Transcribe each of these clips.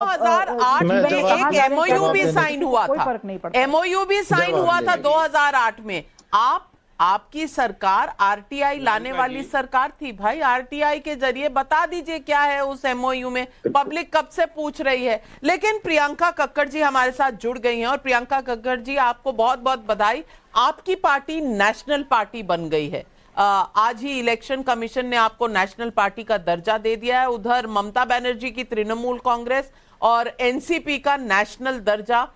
2008 में एक एमओयू भी साइन हुआ था, एमओयू भी साइन हुआ था 2008 में। आपकी सरकार आरटीआई लाने वाली सरकार थी भाई। आरटीआई के जरिए बता दीजिए क्या है उस एमओयू में, पब्लिक कब से पूछ रही है। लेकिन प्रियंका कक्कड़ जी हमारे साथ जुड़ गई हैं और प्रियंका कक्कड़ जी आपको बहुत बहुत बधाई, आपकी पार्टी नेशनल पार्टी बन गई है। आज ही इलेक्शन कमीशन ने आपको नेशनल पार्टी का दर्जा दे दिया है। उधर ममता बनर्जी की तृणमूल कांग्रेस और एनसीपी का नेशनल दर्जा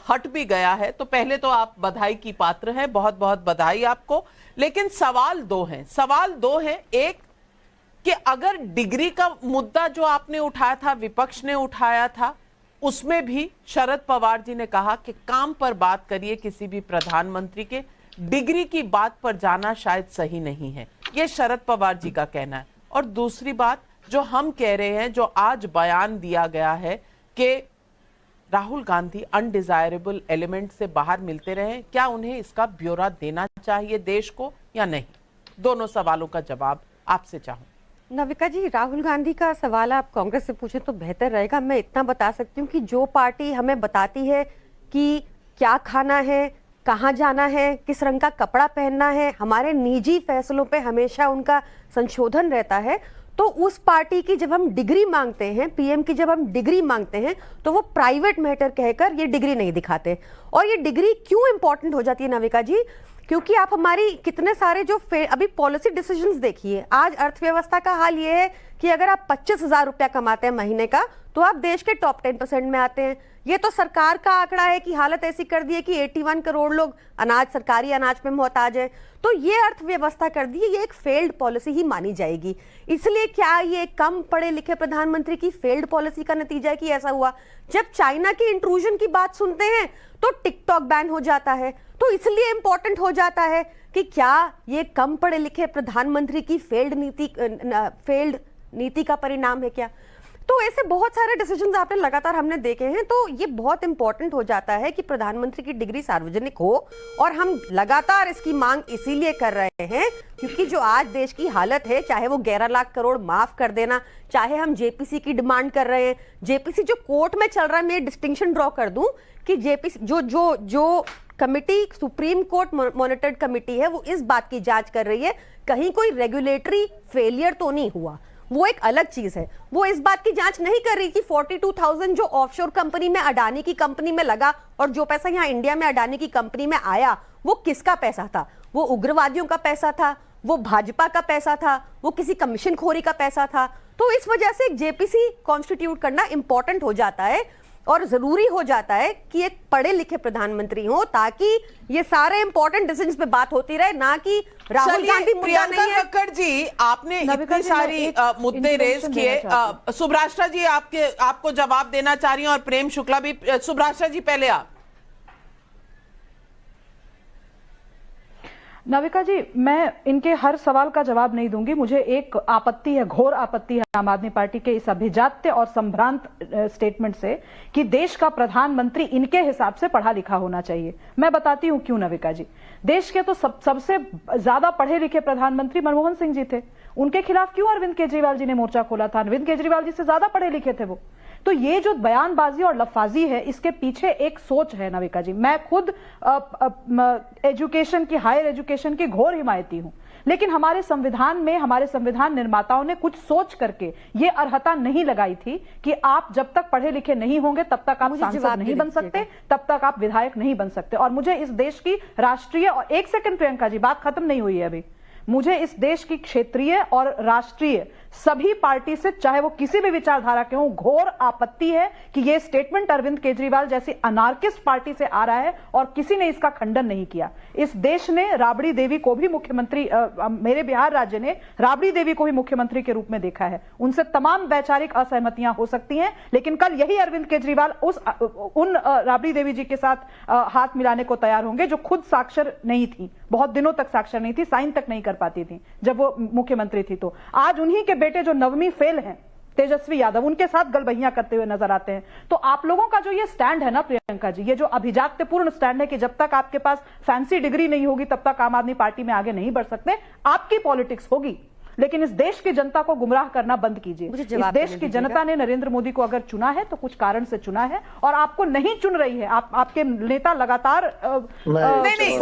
हट भी गया है। तो पहले तो आप बधाई की पात्र हैं, बहुत बहुत बधाई आपको। लेकिन सवाल दो हैं। एक कि अगर डिग्री का मुद्दा जो आपने उठाया था, विपक्ष ने उठाया था, उसमें भी शरद पवार जी ने कहा कि काम पर बात करिए किसी भी प्रधानमंत्री के, डिग्री की बात पर जाना शायद सही नहीं है, ये शरद पवार जी का कहना है। और दूसरी बात जो हम कह रहे हैं, जो आज बयान दिया गया है कि राहुल गांधी अनडिजायरेबल एलिमेंट से बाहर मिलते रहे, क्या उन्हें इसका ब्यौरा देना चाहिए देश को या नहीं? दोनों सवालों का जवाब आपसे चाहूं। नविका जी, राहुल गांधी का सवाल आप कांग्रेस से पूछें तो बेहतर रहेगा। मैं इतना बता सकती हूँ कि जो पार्टी हमें बताती है कि क्या खाना है, कहाँ जाना है, किस रंग का कपड़ा पहनना है, हमारे निजी फैसलों पे हमेशा उनका संशोधन रहता है, तो उस पार्टी की जब हम डिग्री मांगते हैं, पीएम की जब हम डिग्री मांगते हैं, तो वो प्राइवेट मैटर कहकर ये डिग्री नहीं दिखाते। और ये डिग्री क्यों इंपॉर्टेंट हो जाती है नविका जी? क्योंकि आप हमारी कितने सारे जो अभी पॉलिसी डिसीजंस देखिए। आज अर्थव्यवस्था का हाल ये है कि अगर आप 25,000 रुपया कमाते हैं महीने का तो आप देश के टॉप 10% में आते हैं। ये तो सरकार का आंकड़ा है कि हालत ऐसी कर दी है कि 81 करोड़ लोग सरकारी अनाज में मोहताज है। तो ये अर्थव्यवस्था कर दी है, ये एक फेल्ड पॉलिसी ही मानी जाएगी। इसलिए क्या ये कम पढ़े लिखे प्रधानमंत्री की फेल्ड पॉलिसी का नतीजा है कि ऐसा हुआ? जब चाइना की इंट्रूजन की बात सुनते हैं तो टिकटॉक बैन हो जाता है। तो इसलिए इंपॉर्टेंट हो जाता है कि क्या ये कम पढ़े लिखे प्रधानमंत्री की फेल्ड नीति का परिणाम है क्या? तो ऐसे बहुत सारे डिसीजंस आपने लगातार हमने देखे हैं। तो ये बहुत इंपॉर्टेंट हो जाता है कि प्रधानमंत्री की डिग्री सार्वजनिक हो, और हम लगातार इसकी मांग इसीलिए कर रहे हैं क्योंकि जो आज देश की हालत है, चाहे वो 11 लाख करोड़ माफ कर देना, चाहे हम जेपीसी की डिमांड कर रहे हैं, जेपीसी जो कोर्ट में चल रहा है, मैं डिस्टिंक्शन ड्रॉ कर दूं कि जेपीसी जो committee supreme court monitored committee है, वो इस बात की जांच कर रही है कहीं कोई रेगुलेटरी फेलियर तो नहीं हुआ। वो एक अलग चीज है। वो इस बात की जांच नहीं कर रही कि 42,000 जो ऑफशोर कंपनी में, अडानी की कंपनी में लगा और जो पैसा यहाँ इंडिया में अडानी की कंपनी में आया वो किसका पैसा था? वो उग्रवादियों का पैसा था, वो भाजपा का पैसा था, वो किसी कमीशन खोरी का पैसा था। तो इस वजह से एक जेपीसी कॉन्स्टिट्यूट करना इंपॉर्टेंट हो जाता है और जरूरी हो जाता है कि एक पढ़े लिखे प्रधानमंत्री हो, ताकि ये सारे इंपॉर्टेंट डिसीजंस पे बात होती रहे, ना कि राहुल गांधी मुद्दा नहीं है। कक्कड़ जी, आपने इतनी सारी मुद्दे रेज किए। सुभाष जी आपको जवाब देना चाह रही हैं और प्रेम शुक्ला भी। सुभाष जी पहले आप। नविका जी, मैं इनके हर सवाल का जवाब नहीं दूंगी। मुझे एक आपत्ति है, घोर आपत्ति है आम आदमी पार्टी के इस अभिजात्य और संभ्रांत स्टेटमेंट से कि देश का प्रधानमंत्री इनके हिसाब से पढ़ा लिखा होना चाहिए। मैं बताती हूं क्यों नविका जी। देश के तो सबसे ज्यादा पढ़े लिखे प्रधानमंत्री मनमोहन सिंह जी थे। उनके खिलाफ क्यों अरविंद केजरीवाल जी ने मोर्चा खोला था? अरविंद केजरीवाल जी से ज्यादा पढ़े लिखे थे वो। तो ये जो बयानबाजी और लफाजी है, इसके पीछे एक सोच है नविका जी। मैं खुद एजुकेशन की, हायर एजुकेशन की घोर हिमायती हूं, लेकिन हमारे संविधान में, हमारे संविधान निर्माताओं ने कुछ सोच करके ये अर्हता नहीं लगाई थी कि आप जब तक पढ़े लिखे नहीं होंगे तब तक आप सांसद नहीं बन सकते, तब तक आप विधायक नहीं बन सकते। और मुझे इस देश की राष्ट्रीय, और एक सेकंड प्रियंका जी, बात खत्म नहीं हुई है अभी, मुझे इस देश की क्षेत्रीय और राष्ट्रीय सभी पार्टी से, चाहे वो किसी भी विचारधारा के हों, घोर आपत्ति है कि ये स्टेटमेंट अरविंद केजरीवाल जैसी अनार्किस्ट पार्टी से आ रहा है और किसी ने इसका खंडन नहीं किया। इस देश ने राबड़ी देवी को भी मुख्यमंत्री, मेरे बिहार राज्य ने राबड़ी देवी को भी मुख्यमंत्री के रूप में देखा है। उनसे तमाम वैचारिक असहमतियां हो सकती हैं, लेकिन कल यही अरविंद केजरीवाल उन राबड़ी देवी जी के साथ हाथ मिलाने को तैयार होंगे जो खुद साक्षर नहीं थी, बहुत दिनों तक साक्षर नहीं थी, साइन तक नहीं कर पाती थी जब वो मुख्यमंत्री थी। तो आज उन्हीं के बेटे जो नवमी फेल हैं, तेजस्वी यादव, उनके साथ गलबहियां करते हुए नजर आते हैं। तो आप लोगों का जो ये स्टैंड है ना प्रियंका जी, ये जो अभिजात्यपूर्ण स्टैंड है कि जब तक आपके पास फैंसी डिग्री नहीं होगी तब तक आम आदमी पार्टी में आगे नहीं बढ़ सकते, आपकी पॉलिटिक्स होगी। लेकिन इस देश की जनता को गुमराह करना बंद कीजिए। मुझे इस जवाब देश देने की दीजिएगा। जनता ने नरेंद्र मोदी को अगर चुना है तो कुछ कारण से चुना है, और आपको नहीं चुन रही है। आपके नेता लगातार नहीं,